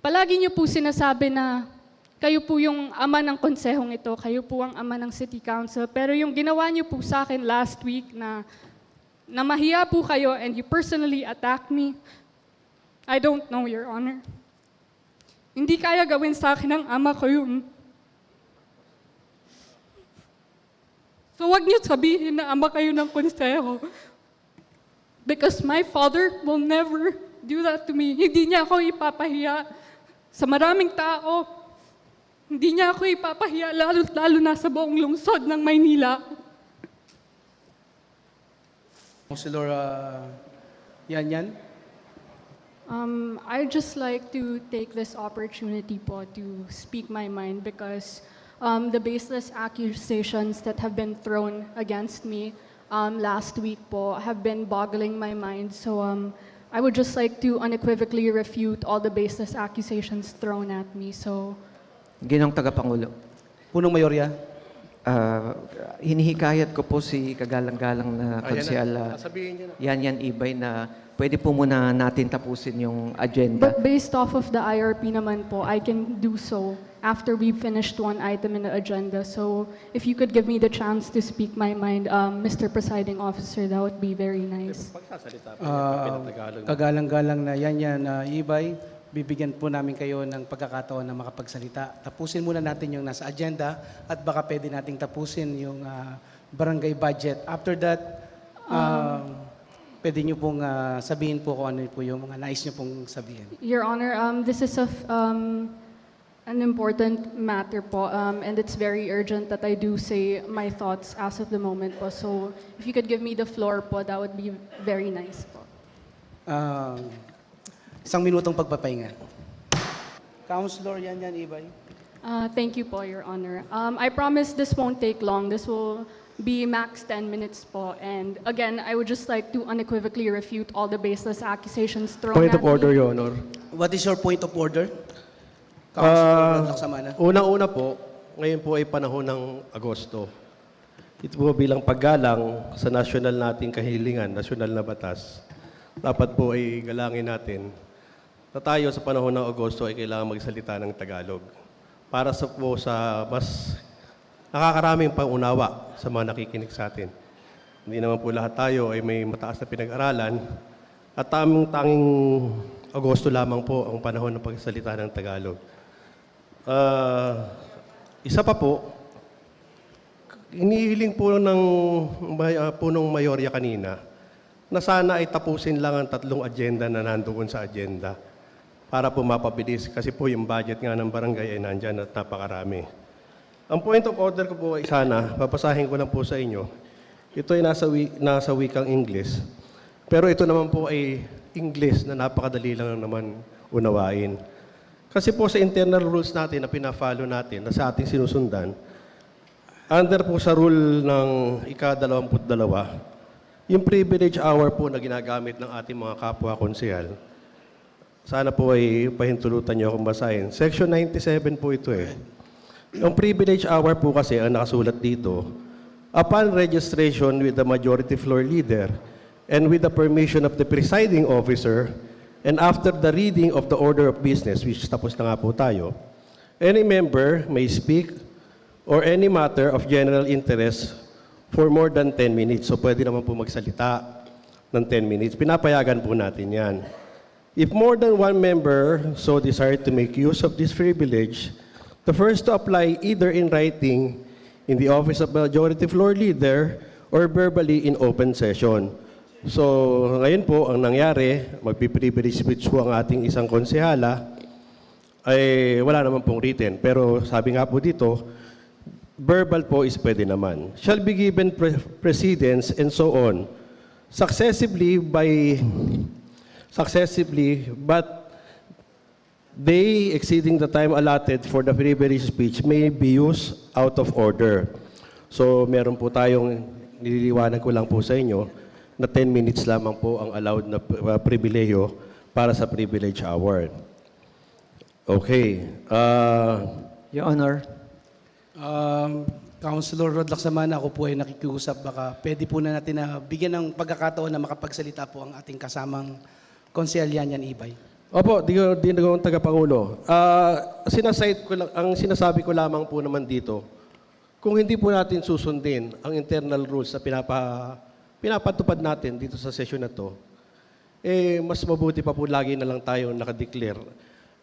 palagi niyo po sinasabi na kayo po yung ama ng konsehong ito, kayo po ang ama ng City Council. Pero yung ginawa niyo po sa akin last week na mahiya po kayo and you personally attacked me, I don't know, Your Honor. Hindi kaya gawin sa akin ng ama ko yun. So wag niyo sabihin na ama kayo ng konseho. Because my father will never do that to me. Hindi niya ako ipapahiya sa maraming tao. Hindi niya ako ipapahiya, lalo na sa buong lungsod ng Maynila. Councilor Yan. I'd just like to take this opportunity po to speak my mind because the baseless accusations that have been thrown against me last week po have been boggling my mind. So I would just like to unequivocally refute all the baseless accusations thrown at me. So, Ginong Tagapangulo, Punong Mayorya. hinihikayat ko po si kagalang-galang na konsyal Yan Ibay na pwede po muna natin tapusin yung agenda. but based off of the IRP naman po, I can do so after we've finished one item in the agenda. So if you could give me the chance to speak my mind, Mr. Presiding Officer, that would be very nice. Kagalang-galang na Yan Ibay, bibigyan po namin kayo ng pagkakataon na makapagsalita. Tapusin muna natin yung nasa agenda at baka pwede nating tapusin yung barangay budget. After that, pwede nyo pong sabihin po kung ano po yung mga nais nyo pong sabihin. Your Honor, this is an important matter po, and it's very urgent that I do say my thoughts as of the moment po. So if you could give me the floor po, that would be very nice po. Isang minutong pagpapahinga. Councilor Yan Ibay. Thank you po, Your Honor. I promise this won't take long. This will be max 10 minutes po. And again, I would just like to unequivocally refute all the baseless accusations thrown Point at of order, me. Your Honor. What is your point of order? Councilor Laksamana. Unang-una po, ngayon po ay panahon ng Agosto. Ito po bilang paggalang sa national nating kahilingan, nasyonal na batas. Dapat po ay galangin natin na tayo sa panahon ng Agosto ay kailangan magsalita ng Tagalog para sa mas nakakaraming pangunawa sa mga nakikinig sa atin. Hindi naman po lahat tayo ay may mataas na pinag-aralan at tanging Agosto lamang po ang panahon ng pagsalita ng Tagalog. Isa pa po, inihiling po ng punong mayorya kanina na sana ay tapusin lang ang 3 agenda na nandoon sa agenda para po mapabilis kasi po yung budget nga ng barangay ay nandyan at napakarami. Ang point of order ko po ay sana, papasahin ko lang po sa inyo, ito ay nasa wikang English, pero ito naman po ay English na napakadali lang naman unawain. Kasi po sa internal rules natin na pina-follow natin, na sa ating sinusundan, under po sa rule ng ika-22, yung privilege hour po na ginagamit ng ating mga kapwa konsehal, sana po ay pahintulutan niyo akong basahin. Section 97 po ito eh. Yung privilege hour po kasi ang nakasulat dito, upon registration with the majority floor leader and with the permission of the presiding officer and after the reading of the order of business, which tapos na nga po tayo, any member may speak or any matter of general interest for more than 10 minutes. So pwede naman po magsalita ng 10 minutes. Pinapayagan po natin yan. If more than one member so desire to make use of this privilege, the first to apply either in writing in the office of majority floor leader or verbally in open session. So ngayon po, ang nangyari, magpiprivilege speech po ang ating isang konsehala, ay wala naman pong written. Pero sabi nga po dito, verbal po is pwede naman. Shall be given precedence and so on. Successively, but they exceeding the time allotted for the privilege speech may be used out of order. So meron po tayong, nililiwanag ko lang po sa inyo, na 10 minutes lamang po ang allowed na pribileyo para sa privilege hour. Okay. Your Honor, Councilor Rod Laksamana, ako po ay nakikiusap. Baka pwede po na natin na bigyan ng pagkakataon na makapagsalita po ang ating kasamang Konsehal Yan Ibay. Opo, di ko tagapangulo. Ang sinasabi ko lamang po naman dito, kung hindi po natin susundin ang internal rules na pinapatupad natin dito sa session na to, mas mabuti pa po lagi na lang tayo nakadeclare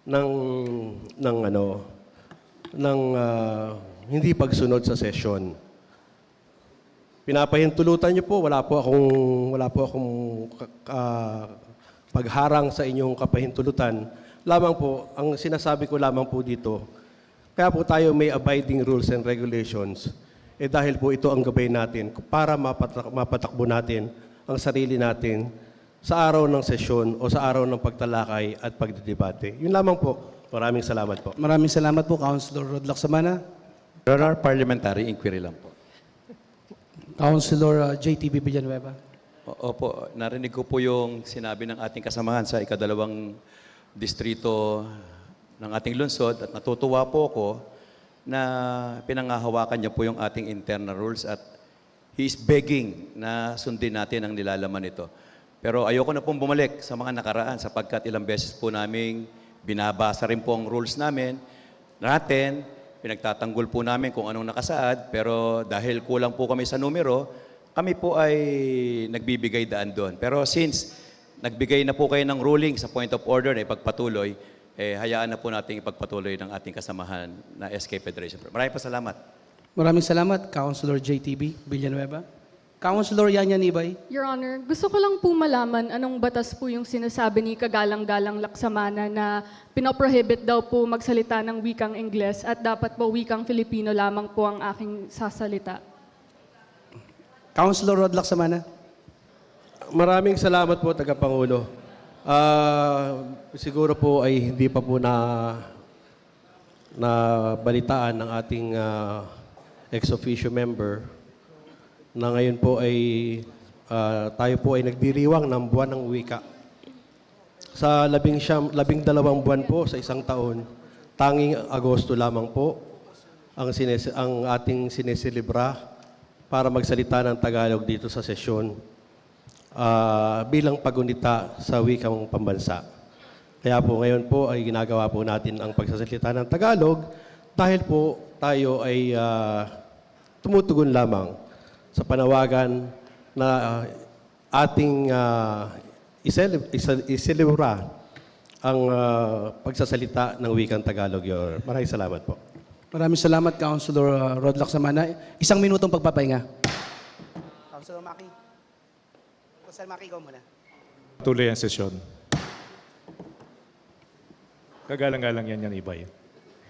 ng hindi pagsunod sa session. Pinapahintulutan niyo po, wala po akong pagharang sa inyong kapahintulutan. Lamang po, ang sinasabi ko lamang po dito, kaya po tayo may abiding rules and regulations, dahil po ito ang gabay natin para mapatakbo natin ang sarili natin sa araw ng sesyon o sa araw ng pagtalakay at pagdidebate. Yun lamang po. Maraming salamat po. Maraming salamat po, Councilor Rod Lacsamana. Your Honor, parliamentary inquiry lang po. Councilor JTB Villanueva. Opo, narinig ko po yung sinabi ng ating kasamahan sa ikadalawang distrito ng ating lungsod at natutuwa po ako na pinangahawakan niya po yung ating internal rules at he is begging na sundin natin ang nilalaman nito. Pero ayoko na pong bumalik sa mga nakaraan sapagkat ilang beses po naming binabasa rin po ang rules natin, pinagtatanggol po namin kung anong nakasaad, pero dahil kulang po kami sa numero, kami po ay nagbibigay daan doon. Pero since nagbigay na po kayo ng ruling sa point of order na ipagpatuloy, hayaan na po natin ipagpatuloy ng ating kasamahan na SK Federation. Maraming salamat. Maraming salamat, Councilor JTB Villanueva. Councilor Yanyan Ibay. Your Honor, gusto ko lang po malaman anong batas po yung sinasabi ni Kagalang-Galang Laksamana na pinoprohibit daw po magsalita ng wikang Ingles at dapat po wikang Filipino lamang po ang aking sasalita. Councilor Rod Lacsamana. Maraming salamat po, Tagapangulo. Siguro po ay hindi pa po na balitaan ng ating ex-officio member na ngayon po ay tayo po ay nagdiriwang ng buwan ng wika. Sa 12 buwan po sa isang taon, tanging Agosto lamang po ang ating sineselebra para magsalita ng Tagalog dito sa sesyon bilang pagunita sa wikang pambansa. Kaya po ngayon po ay ginagawa po natin ang pagsasalita ng Tagalog dahil po tayo ay tumutugon lamang sa panawagan na ating iselebra ang pagsasalita ng wikang Tagalog. Maraming salamat po. Maraming salamat, Councilor Rod Lacsamana. 1 minutong pagpapahinga. Councilor Maki. Councilor Maki, ikaw muna. Tuloy ang sesyon. Kagalang-galang yan Ibay.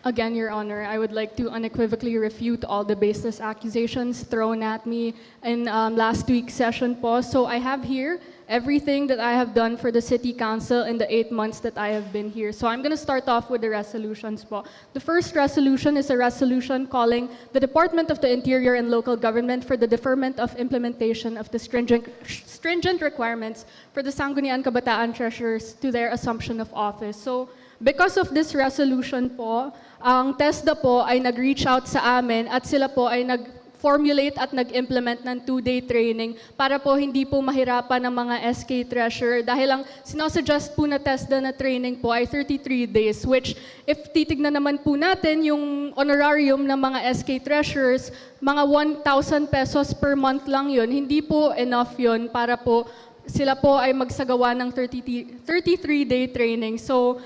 Again, Your Honor, I would like to unequivocally refute all the baseless accusations thrown at me in last week's session po. So I have here everything that I have done for the City Council in the 8 months that I have been here. So I'm going to start off with the resolutions po. The first resolution is a resolution calling the Department of the Interior and Local Government for the deferment of implementation of the stringent requirements for the Sangguniang Kabataan Treasurers to their assumption of office. So because of this resolution po, ang TESDA po ay nag-reach out sa amin at sila po ay nag-formulate at nag-implement ng 2-day training para po hindi po mahirapan ng mga SK Treasurer dahil ang sinusuggest po na TESDA na training po ay 33 days which if titignan naman po natin yung honorarium ng mga SK Treasurers, mga 1,000 pesos per month lang yun, hindi po enough yun para po sila po ay magsagawa ng 33-day training. So,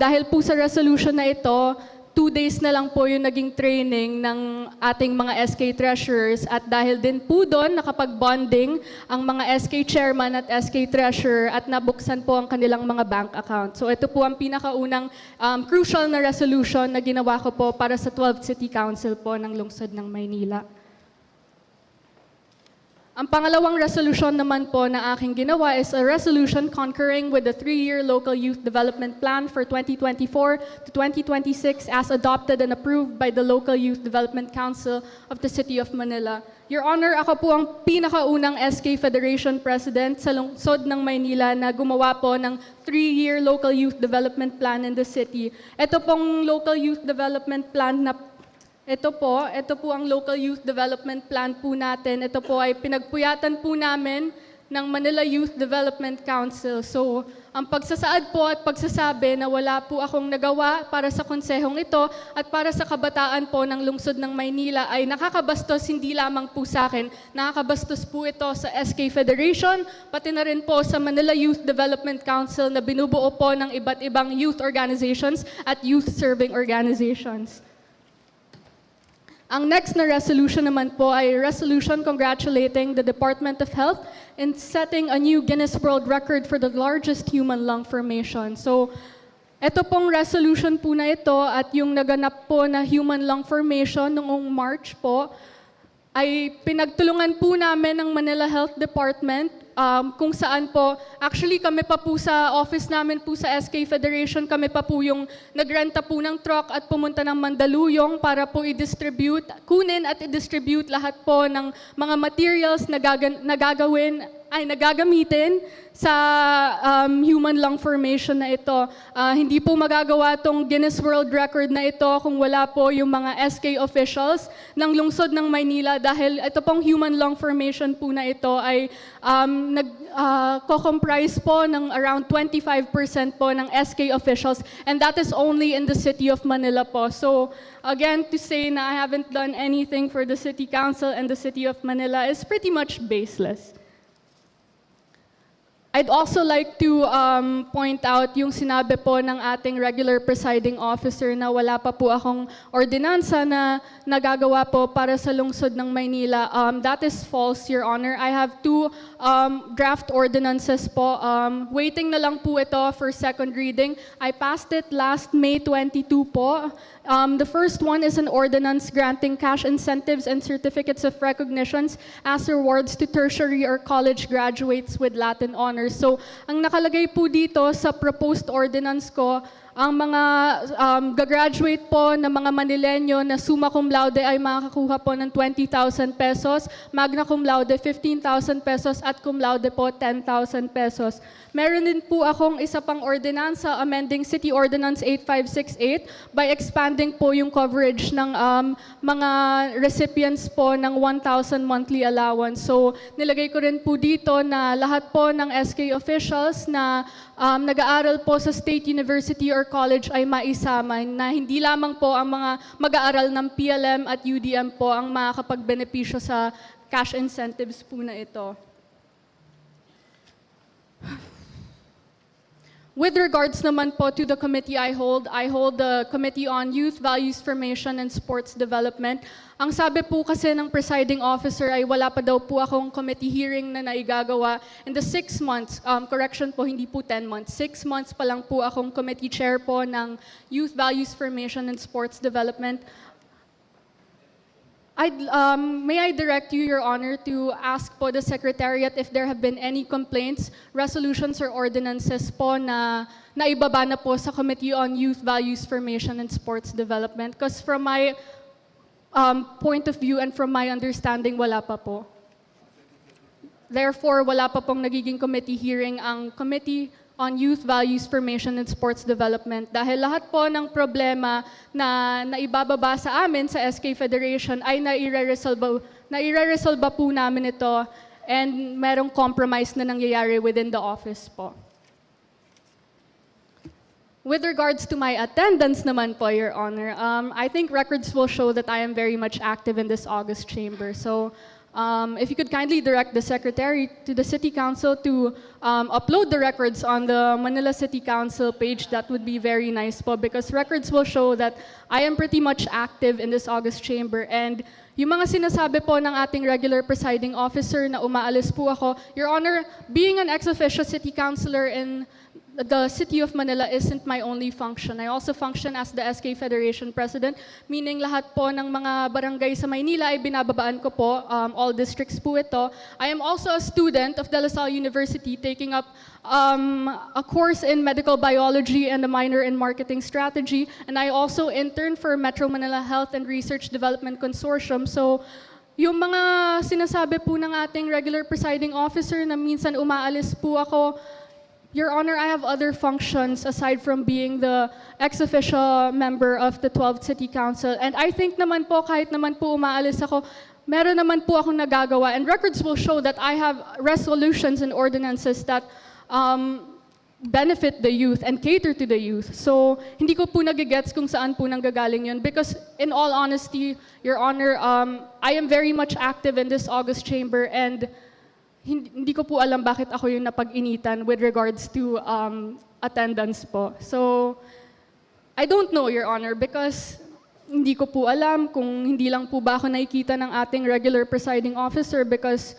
dahil po sa resolution na ito, 2 days na lang po yung naging training ng ating mga SK Treasurers at dahil din po doon nakapag-bonding ang mga SK Chairman at SK Treasurer at nabuksan po ang kanilang mga bank account. So ito po ang pinakaunang crucial na resolution na ginawa ko po para sa 12th City Council po ng lungsod ng Maynila. Ang pangalawang resolution naman po na aking ginawa is a resolution concurring with the 3-year Local Youth Development Plan for 2024 to 2026 as adopted and approved by the Local Youth Development Council of the City of Manila. Your Honor, ako po ang pinakaunang SK Federation President sa lungsod ng Maynila na gumawa po ng 3-year Local Youth Development Plan in the city. Ito pong Local Youth Development Plan na ito po ang Local Youth Development Plan po natin. Ito po ay pinagpuyatan po namin ng Manila Youth Development Council. So, ang pagsasaad po at pagsasabi na wala po akong nagawa para sa konsehong ito at para sa kabataan po ng lungsod ng Maynila ay nakakabastos hindi lamang po sa akin, nakakabastos po ito sa SK Federation, pati na rin po sa Manila Youth Development Council na binubuo po ng iba't ibang youth organizations at youth-serving organizations. Ang next na resolution naman po ay resolution congratulating the Department of Health in setting a new Guinness World Record for the largest human lung formation. So, ito pong resolution po na ito at yung naganap po na human lung formation noong March po, ay pinagtulungan po namin ng Manila Health Department kung saan po, actually kami pa po sa office namin po sa SK Federation, kami pa po yung nagrenta po ng truck at pumunta ng Mandaluyong para po i-distribute, kunin at i-distribute lahat po ng mga materials na nagagamitin sa human lung formation na ito. Hindi po magagawa tong Guinness World Record na ito kung wala po yung mga SK officials ng lungsod ng Maynila dahil ito pong human lung formation po na ito ay nag-comprise po ng around 25% po ng SK officials and that is only in the city of Manila po. So again, to say na I haven't done anything for the city council and the city of Manila is pretty much baseless. I'd also like to point out yung sinabi po ng ating regular presiding officer na wala pa po akong ordinansa na nagagawa po para sa lungsod ng Maynila. That is false, Your Honor. I have 2 draft ordinances po. Waiting na lang po ito for second reading. I passed it last May 22 po. The first one is an ordinance granting cash incentives and certificates of recognitions as rewards to tertiary or college graduates with Latin honors. So, ang nakalagay po dito sa proposed ordinance ko, ang mga gagraduate po na mga Manilenyo na summa cum laude ay makakakuha po ng 20,000 pesos, magna cum laude 15,000 pesos at cum laude po 10,000 pesos. Meron din po akong isa pang ordinansa amending City Ordinance 8568 by expanding po yung coverage ng mga recipients po ng 1,000 monthly allowance. So nilagay ko rin po dito na lahat po ng SK officials na nag-aaral po sa State University or college ay maisama na hindi lamang po ang mga mag-aaral ng PLM at UDM po ang makakapagbenepisyo sa cash incentives po na ito. With regards naman po to the committee I hold the Committee on Youth Values Formation and Sports Development. Ang sabi po kasi ng presiding officer ay wala pa daw po akong committee hearing na naigagawa. In the 6 months, correction po, hindi po 10 months, 6 months pa lang po akong committee chair po ng Youth Values Formation and Sports Development. May I direct you, Your Honor, to ask po the Secretariat if there have been any complaints, resolutions, or ordinances po na naibaba na po sa Committee on Youth Values Formation and Sports Development? Because from my point of view and from my understanding, wala pa po. Therefore, wala pa pong nagiging committee hearing ang Committee on Youth Values Formation and Sports Development dahil lahat po ng problema na naibababa sa amin sa SK Federation ay naireresolba po namin ito and merong compromise na nangyayari within the office po. With regards to my attendance naman po, Your Honor, I think records will show that I am very much active in this August chamber. So, if you could kindly direct the Secretary to the City Council to upload the records on the Manila City Council page, that would be very nice po because records will show that I am pretty much active in this August chamber. And yung mga sinasabi po ng ating regular presiding officer na umaalis po ako, Your Honor, being an ex-officio city councilor in the City of Manila isn't my only function. I also function as the SK Federation President, meaning lahat po ng mga barangay sa Maynila ay binababaan ko po, all districts po ito. I am also a student of De La Salle University taking up a course in medical biology and a minor in marketing strategy, and I also intern for Metro Manila Health and Research Development Consortium. So, yung mga sinasabi po ng ating regular presiding officer na minsan umaalis po ako, Your Honor, I have other functions aside from being the ex-officio member of the 12th City Council. And I think naman po, kahit naman po umaalis ako, meron naman po akong nagagawa. And records will show that I have resolutions and ordinances that benefit the youth and cater to the youth. So, hindi ko po nagigets kung saan po nanggagaling yun. Because in all honesty, Your Honor, I am very much active in this August chamber and hindi ko po alam bakit ako yung napag-initan with regards to attendance po. So, I don't know, Your Honor, because hindi ko po alam kung hindi lang po ba ako nakikita ng ating regular presiding officer because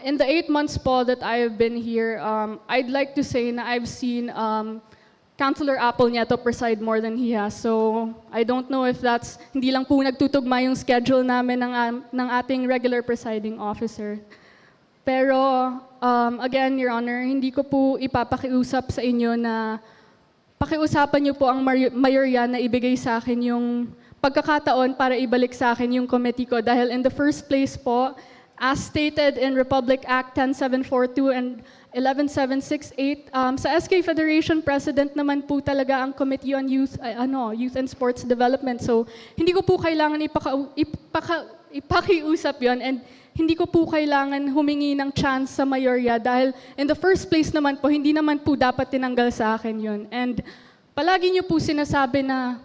in the 8 months po that I have been here, I'd like to say na I've seen Councilor Apple Nieto preside more than he has. So I don't know if that's, hindi lang po nagtutugma yung schedule namin ng ating regular presiding officer. Pero again, Your Honor, hindi ko po ipapakiusap sa inyo na pakiusapan niyo po ang mayorya na ibigay sa akin yung pagkakataon para ibalik sa akin yung committee ko. Dahil in the first place po, as stated in Republic Act 10742 and 11768, sa SK Federation President naman po talaga ang Committee on Youth and Sports Development. So, hindi ko po kailangan ipakiusap yon and hindi ko po kailangan humingi ng chance sa mayorya dahil in the first place naman po, hindi naman po dapat tinanggal sa akin yon. And palagi niyo po sinasabi na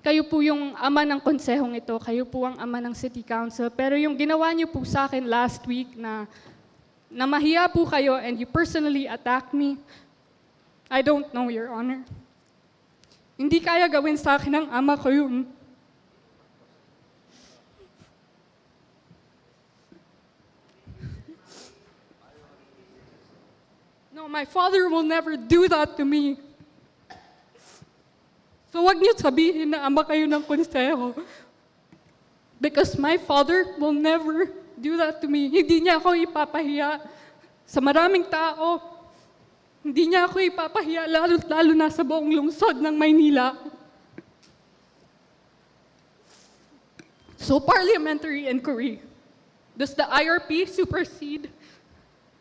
kayo po yung ama ng konsehong ito, kayo po ang ama ng City Council. Pero yung ginawa niyo po sa akin last week na mahiya po kayo and you personally attacked me, I don't know, Your Honor. Hindi kaya gawin sa akin ng ama ko yun. No, my father will never do that to me. So wag niyo sabihin na ama kayo ng konseho. Because my father will never do that to me. Hindi niya ako ipapahiya sa maraming tao. Hindi niya ako ipapahiya, lalo na sa buong lungsod ng Maynila. So parliamentary inquiry. Does the IRP supersede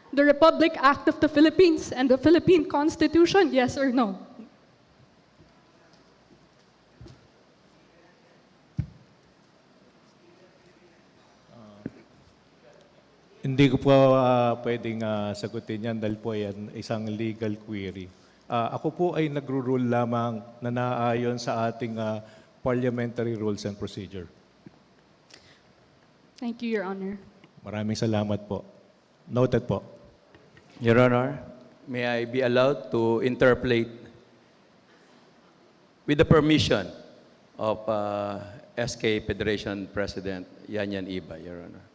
the Republic Act of the Philippines and the Philippine Constitution? Yes or no? Hindi ko po pwedeng sagutin yan dahil po yan isang legal query. Ako po ay nagro-rule lamang na naayon sa ating parliamentary rules and procedure. Thank you, Your Honor. Maraming salamat po. Noted po. Your Honor, may I be allowed to interpolate with the permission of SK Federation President Yanyan Ibay, Your Honor.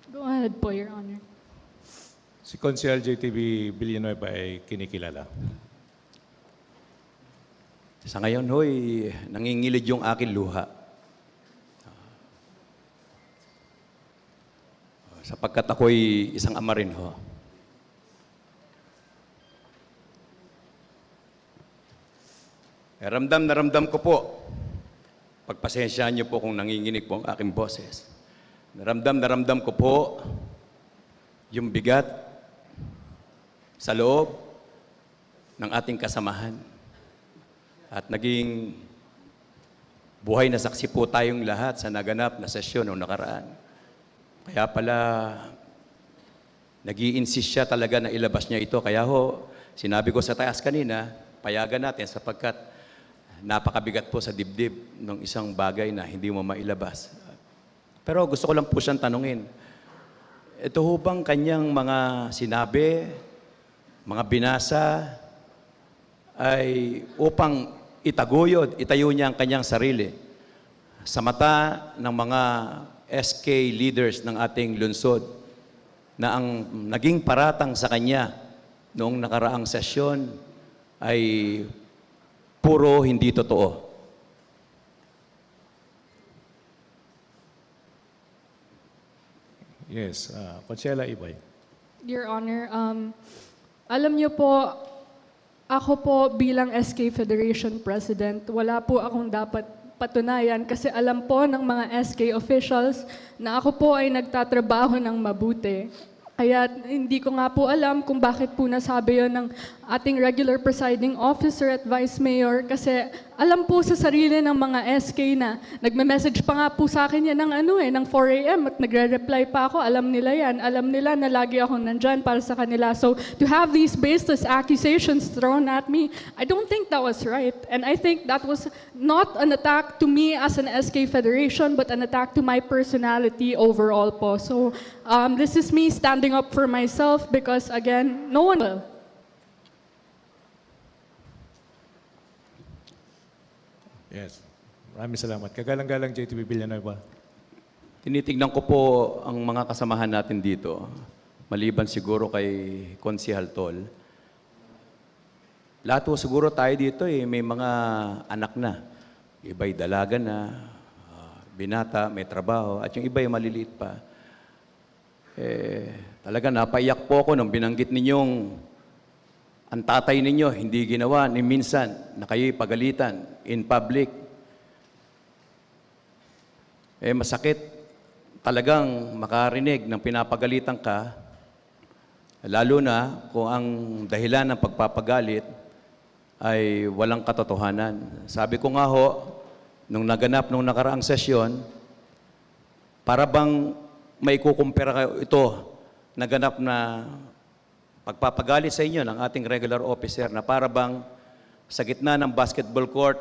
Go ahead po, Your Honor. Si Consel JTV Villanueva ay kinikilala. Sa ngayon, hoy, nangingilid yung aking luha. Sapagkat ako'y isang ama rin, ho. Ramdam na ramdam ko po. Pagpasensyaan niyo po kung nanginginig po ang aking boses. Na ramdam ko po yung bigat sa loob ng ating kasamahan. At naging buhay na saksi po tayong lahat sa naganap na sesyon noong nakaraan. Kaya pala, nag-i-insist siya talaga na ilabas niya ito. Kaya ho, sinabi ko sa taas kanina, payagan natin sapagkat napakabigat po sa dibdib ng isang bagay na hindi mo mailabas. Pero gusto ko lang po siyang tanungin, ito ho bang kanyang mga sinabi, mga binasa, ay upang itaguyod, itayo niya ang kanyang sarili sa mata ng mga SK leaders ng ating lungsod na ang naging paratang sa kanya noong nakaraang sesyon ay puro hindi totoo. Yes, Consela Ibay. Your Honor, alam niyo po, ako po bilang SK Federation President, wala po akong dapat patunayan kasi alam po ng mga SK officials na ako po ay nagtatrabaho ng mabuti. Kaya hindi ko nga po alam kung bakit po nasabi yon ng ating regular presiding officer at vice mayor kasi alam po sa sarili ng mga SK na nagme-message pa nga po sa akin yan ng 4 a.m. at nagre-reply pa ako. Alam nila yan. Alam nila na lagi ako nandyan para sa kanila. So to have these baseless accusations thrown at me, I don't think that was right. And I think that was not an attack to me as an SK Federation, but an attack to my personality overall po. So this is me standing up for myself because, again, no one will. Yes. Maraming salamat. Kagalang-galang JTB Villanueva. Tinitignan ko po ang mga kasamahan natin dito, maliban siguro kay Konsehal Tol. Lahat po siguro tayo dito may mga anak na. Iba'y dalaga na, binata, may trabaho, at yung iba'y maliliit pa. Talaga napaiyak po ako nung binanggit ninyong ang tatay ninyo hindi ginawa ni minsan na kayo'y pagalitan in public. Masakit talagang makarinig ng pinapagalitan ka, lalo na kung ang dahilan ng pagpapagalit ay walang katotohanan. Sabi ko nga ho, nung naganap nung nakaraang sesyon, para bang may kukumpira kayo ito, naganap na pagpapagalit sa inyo ng ating regular officer na para bang sa gitna ng basketball court,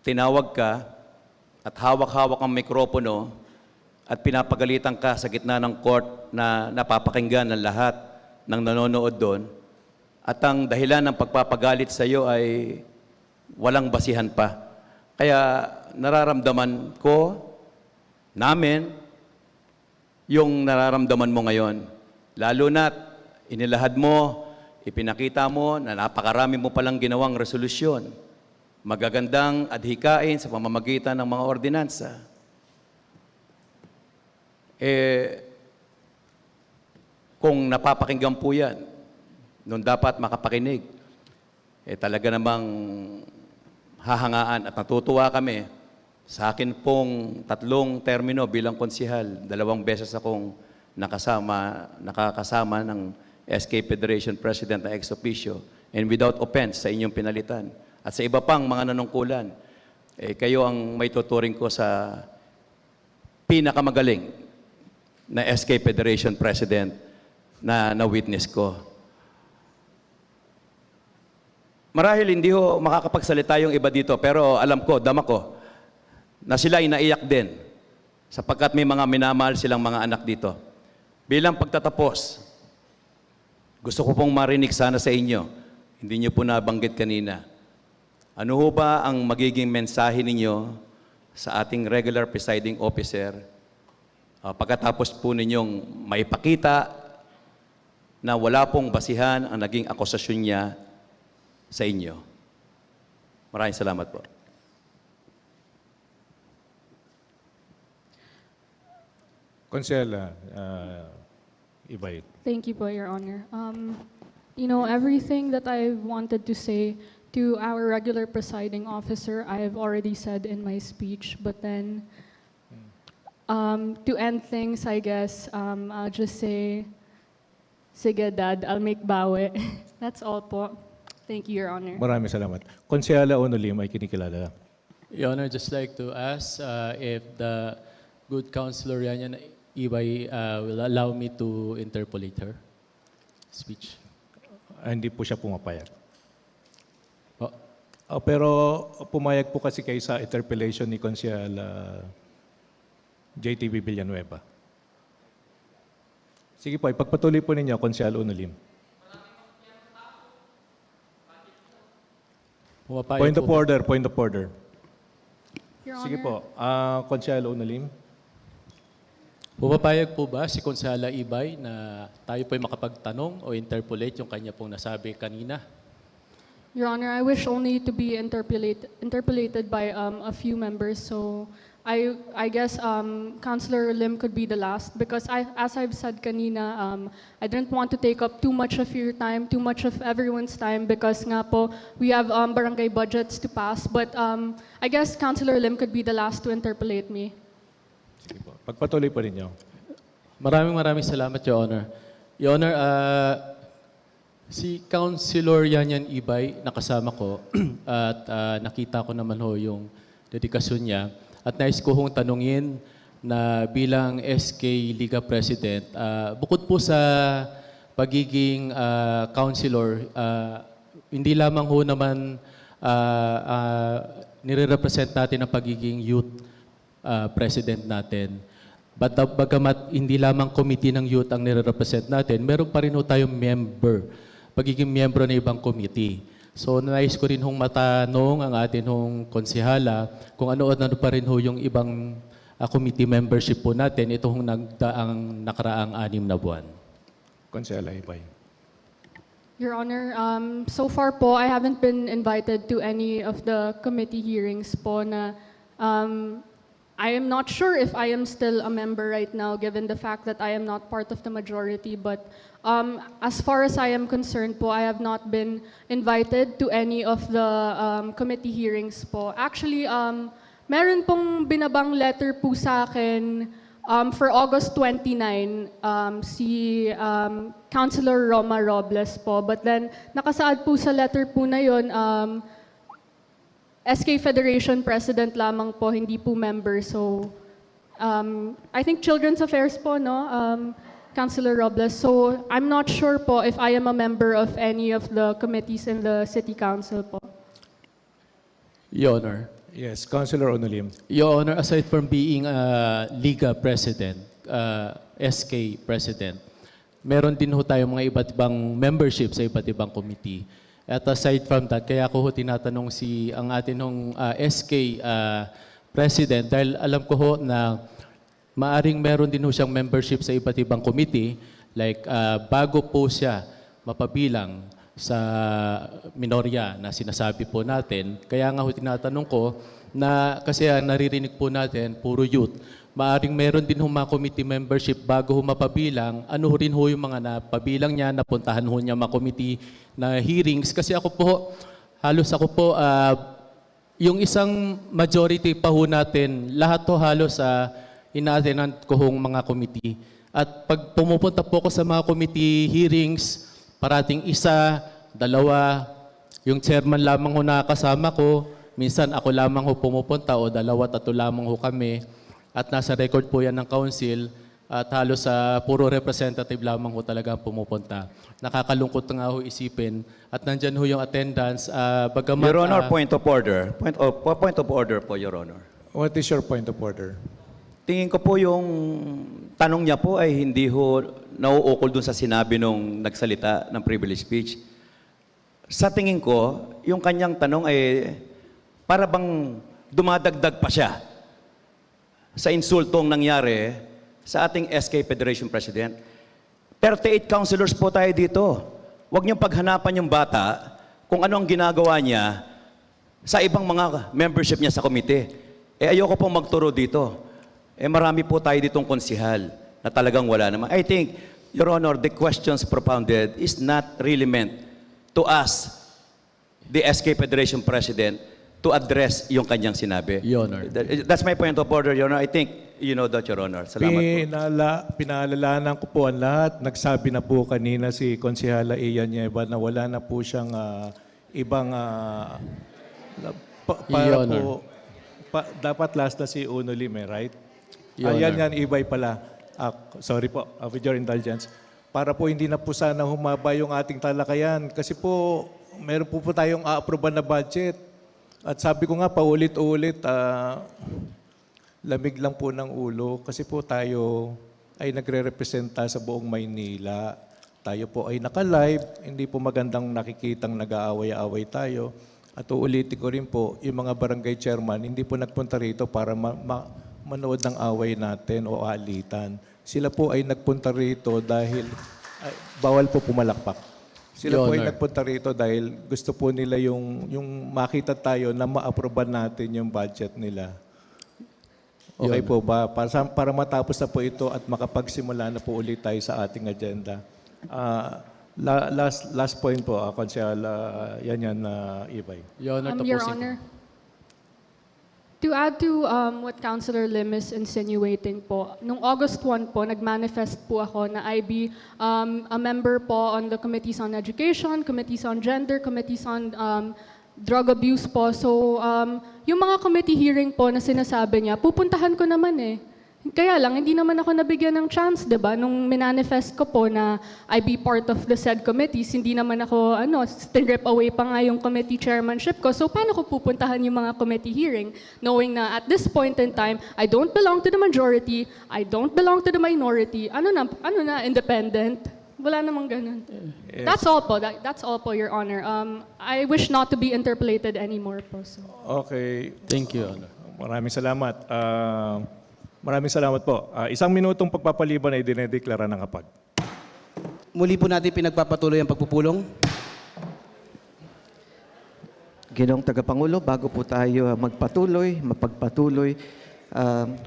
tinawag ka at hawak-hawak ang mikropono at pinapagalitan ka sa gitna ng court na napapakinggan ng lahat ng nanonood doon. At ang dahilan ng pagpapagalit sa iyo ay walang basihan pa. Kaya nararamdaman ko, namin, yung nararamdaman mo ngayon. Lalo na't inilahad mo, ipinakita mo na napakarami mo palang ginawang resolusyon. Magagandang adhikain sa pamamagitan ng mga ordinansa. Kung napapakinggan po yan, nung dapat makapakinig, talaga namang hahangaan at natutuwa kami. Sa akin pong 3 termino bilang konsehal, 2 beses akong nakakasama ng SK Federation President na ex officio, and without offense sa inyong pinalitan. At sa iba pang mga nanungkulan, kayo ang may tuturing ko sa pinakamagaling na SK Federation President na na-witness ko. Marahil hindi ho makakapagsalita yung iba dito, pero alam ko, dama ko, na sila ay naiyak din sapagkat may mga minamahal silang mga anak dito. Bilang pagtatapos, gusto ko pong marinig sana sa inyo, hindi nyo po nabanggit kanina, ano ho ba ang magiging mensahe ninyo sa ating regular presiding officer pagkatapos po ninyong maipakita na wala pong basihan ang naging akusasyon niya sa inyo? Maraming salamat po. Konsehal Ibay. Thank you po, Your Honor. Everything that I wanted to say to our regular presiding officer, I have already said in my speech. But then, to end things, I guess, I'll just say, sige, Dad, I'll make bawi. That's all po. Thank you, Your Honor. Maraming salamat. Konsehala Onolim ay kinikilala. Your Honor, just like to ask if the good Councilor Yanyan Ibay will allow me to interpolate her speech. Hindi po siya pumapayag. Oh, Pero pumayag po kasi kayo sa interpellation ni Konsehal JTB Villanueva. Sige po, ipagpatuloy po ninyo, Konsehal Onolim. pumapayag Point of po. order, point of order. Your Sige Honor. po, Konsehal Onolim. Pumapayag po ba si Konsehal Ibay na tayo po'y makapagtanong o interpolate yung kanya pong nasabi kanina? Your Honor, I wish only to be interpolated by a few members. So I guess Councilor Lim could be the last because as I've said kanina, I didn't want to take up too much of your time, too much of everyone's time because nga po, we have barangay budgets to pass. But I guess Councilor Lim could be the last to interpolate me. Sige po, pagpatuloy po ninyo. Maraming salamat, Your Honor. Your Honor, Si Councilor Yanyan Ibay, nakasama ko at nakita ko naman ho yung dedikasyon niya. At nais ko hong tanungin na bilang SK Liga President, bukod po sa pagiging councilor, hindi lamang ho naman nire-represent natin ang pagiging youth president natin. But bagamat hindi lamang committee ng youth ang nire-represent natin, meron pa rin ho tayong pagiging miyembro ng ibang committee. So nais ko rin hong matanong ang atin hong konsehala kung ano-ano pa rin ho yung ibang committee membership po natin ito hong nagdaang nakaraang 6 na buwan. Konsehal Ibay. Your Honor, so far po, I haven't been invited to any of the committee hearings po na I am not sure if I am still a member right now given the fact that I am not part of the majority. But as far as I am concerned po, I have not been invited to any of the committee hearings po. Actually, meron pong binabang letter po sa akin for August 29, si Councilor Roma Robles po. But then, nakasaad po sa letter po na yun, SK Federation President lamang po, hindi po member. So, I think Children's Affairs po, no? Councilor Robles. So, I'm not sure po if I am a member of any of the committees in the City Council po. Your Honor. Yes, Councilor Onolim. Your Honor, aside from being a Liga President, SK President, meron din ho tayong mga iba't ibang membership sa iba't ibang committee. At aside from that, kaya ko ho tinatanong ang atin hong SK President dahil alam ko ho na maaring meron din ho siyang membership sa iba't ibang committee like bago po siya mapabilang sa minorya na sinasabi po natin. Kaya nga ho tinatanong ko na kasi naririnig po natin, puro youth. Maaring meron din ho mga committee membership bago ho mapabilang. Ano ho rin ho yung mga napabilang niya, napuntahan ho niya mga committee na hearings. Kasi ako po, halos ako po, yung isang majority pa ho natin, lahat ho halos ina-attendan ko hong mga committee. At pag pumupunta po ako sa mga committee hearings, parating 1, 2, yung chairman lamang ho nakakasama ko, minsan ako lamang ho pumupunta o 2, 3 lamang ho kami. At nasa record po yan ng council at halos puro representative lamang ho talaga pumupunta. Nakakalungkot nga ho isipin at nandyan ho yung attendance. Bagamat, Your Honor, point of order. Point of order po, Your Honor. What is your point of order? Tingin ko po yung tanong niya po ay hindi ho nauukol dun sa sinabi nung nagsalita ng privilege speech. Sa tingin ko, yung kanyang tanong ay para bang dumadagdag pa siya sa insultong nangyari sa ating SK Federation President. 38 councilors po tayo dito. Huwag niyong paghanapan yung bata kung ano ang ginagawa niya sa ibang mga membership niya sa komite. Ayoko pong magturo dito. Marami po tayo ditong konsihal na talagang wala naman. I think, Your Honor, the questions propounded is not really meant to ask the SK Federation President to address yung kanyang sinabi. Your Honor. That's my point of order, Your Honor. I think you know that, Your Honor. Salamat po. Pinaalalanan ko po ang lahat. Nagsabi na po kanina si Konsehala Ian Nieva na wala na po siyang ibang para Your Honor. po dapat last na si Uno Lime, right? Your Ayan Honor. yan, ibay pala. Sorry po, with your indulgence. Para po hindi na po sana humaba yung ating talakayan. Kasi po, meron po tayong a-approve na budget. At sabi ko nga, paulit-ulit, lamig lang po ng ulo. Kasi po tayo ay nagre-representa sa buong Maynila. Tayo po ay naka-live. Hindi po magandang nakikitang nag-aaway-aaway tayo. At uulitin ko rin po, yung mga barangay chairman, hindi po nagpunta rito para manood ng away natin o alitan. Sila po ay nagpunta rito dahil, bawal po pumalakpak. Sila Your po ay Honor. nagpunta rito dahil gusto po nila yung makita tayo na ma-approvean natin yung budget nila. Okay po ba? Para matapos na po ito at makapagsimula na po ulit tayo sa ating agenda. Last point po, Konsehal Yanyan Ibay. Your Honor, Your tapusin ko. Honor, To add to what Councilor Lim is insinuating po, nung August 1 po, nag-manifest po ako na I be a member po on the Committees on Education, Committees on Gender, Committees on Drug Abuse po. So, yung mga committee hearing po na sinasabi niya, pupuntahan ko naman eh. Kaya lang, hindi naman ako nabigyan ng chance, di ba? Nung minanifest ko po na I be part of the said committees, hindi naman ako, strip away pa nga yung committee chairmanship ko. So, paano ko pupuntahan yung mga committee hearing? Knowing na at this point in time, I don't belong to the majority, I don't belong to the minority. Ano na, independent? Wala namang ganun. That's all po. That's all po, Your Honor. I wish not to be interpolated anymore po. So. Okay. Thank you, Your Honor. Maraming salamat. Maraming salamat po. 1 minutong pagpapaliban ay dinedeklara ng kapag. Muli po natin pinagpapatuloy ang pagpupulong. Ginoong Tagapangulo, bago po tayo mapagpatuloy,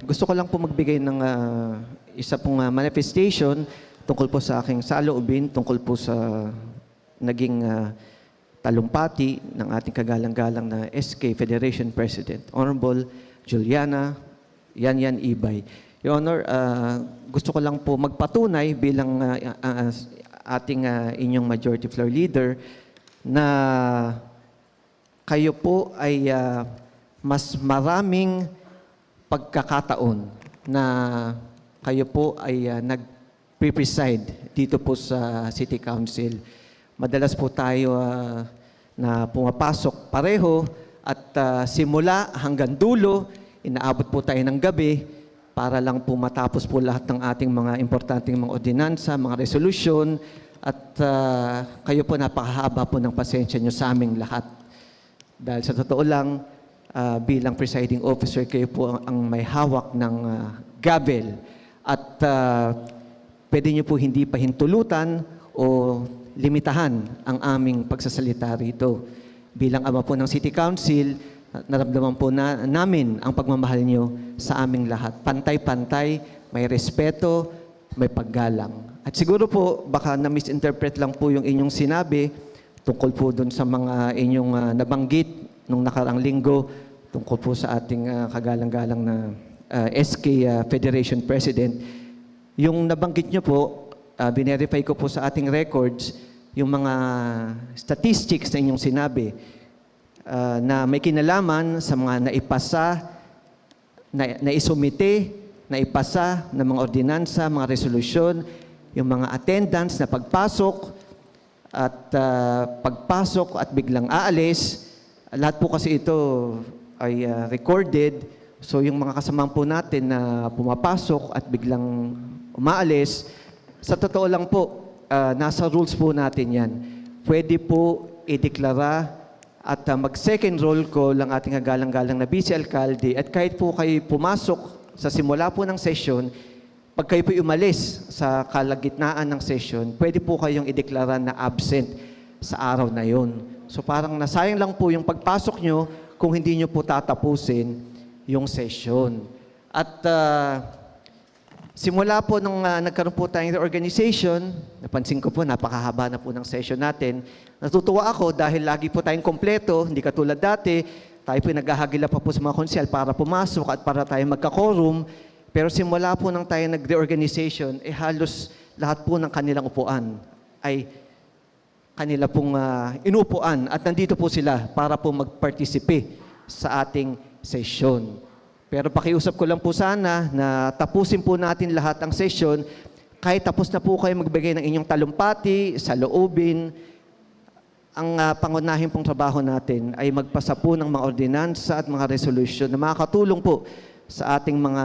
gusto ko lang po magbigay ng isa pong manifestation tungkol po sa aking saloobin, tungkol po sa naging talumpati ng ating kagalang-galang na SK Federation President, Honorable Juliana Yan Ibay. Your Honor, gusto ko lang po magpatunay bilang ating inyong majority floor leader na kayo po ay mas maraming pagkakataon na kayo po ay nag-preside dito po sa City Council. Madalas po tayo na pumapasok pareho at simula hanggang dulo, inaabot po tayo ng gabi para lang po matapos po lahat ng ating mga importanteng mga ordinansa, mga resolusyon, at kayo po napakahaba po ng pasensya nyo sa aming lahat. Dahil sa totoo lang, bilang presiding officer, kayo po ang may hawak ng gavel at pwede nyo po hindi pahintulutan o limitahan ang aming pagsasalita rito. Bilang ama po ng City Council, naramdaman po namin ang pagmamahal nyo sa aming lahat. Pantay-pantay, may respeto, may paggalang. At siguro po, baka na-misinterpret lang po yung inyong sinabi tungkol po dun sa mga inyong nabanggit nung nakarang linggo tungkol po sa ating kagalang-galang na SK Federation President. Yung nabanggit nyo po, binerify ko po sa ating records yung mga statistics na inyong sinabi na may kinalaman sa mga naipasa, naisumite, naipasa ng mga ordinansa, mga resolusyon, yung mga attendance na pagpasok at biglang aalis. Lahat po kasi ito ay recorded. So yung mga kasamahan po natin na pumapasok at biglang umaalis, sa totoo lang po, nasa rules po natin yan. Pwede po ideklara at mag-second roll call lang ating kagalang-galang na vice alkalde at kahit po kayo pumasok sa simula po ng session, pag kayo po umalis sa kalagitnaan ng session, pwede po kayong ideklara na absent sa araw na yon. So parang nasayang lang po yung pagpasok nyo kung hindi nyo po tatapusin yung session. At simula po nung nagkaroon po tayong reorganization, napansin ko po, napakahaba na po ng session natin. Natutuwa ako dahil lagi po tayong kompleto, hindi katulad dati, tayo po naghahagila pa po sa mga konsyal para pumasok at para tayo magka-quorum. Pero simula po nang tayo nag-reorganization, halos lahat po ng kanilang upuan ay kanila pong inuupuan at nandito po sila para po mag-participate sa ating session. Pero pakiusap ko lang po sana na tapusin po natin lahat ang session. Kahit tapos na po kayo magbigay ng inyong talumpati, saloobin, ang pangunahin pong trabaho natin ay magpasa po ng mga ordinansa at mga resolution na makakatulong po sa ating mga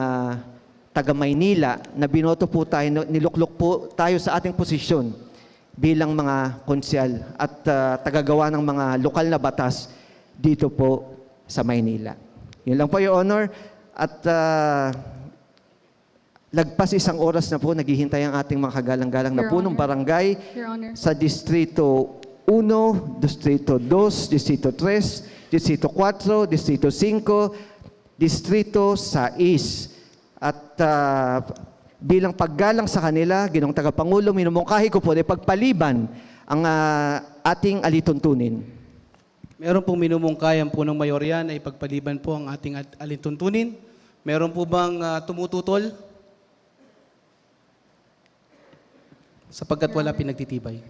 taga-Maynila na binoto po tayo, niluklok po tayo sa ating posisyon bilang mga konsyal at tagagawa ng mga lokal na batas dito po sa Maynila. Yun lang po, Your Honor. At lagpas 1 oras na po, naghihintay ang ating mga kagalang-galang na Your punong Honor. barangay Your Honor. sa Distrito 1, Distrito 2, Distrito 3, Distrito 4, Distrito 5, Distrito 6. At bilang paggalang sa kanila, Ginoong Tagapangulo, minumungkahi ko po na pagpaliban ang ating alituntunin. Meron pong minumungkayan po ng mayorya na ipagpaliban po ang ating alintuntunin. Meron po bang tumututol? Sapagkat wala pinagtitibay.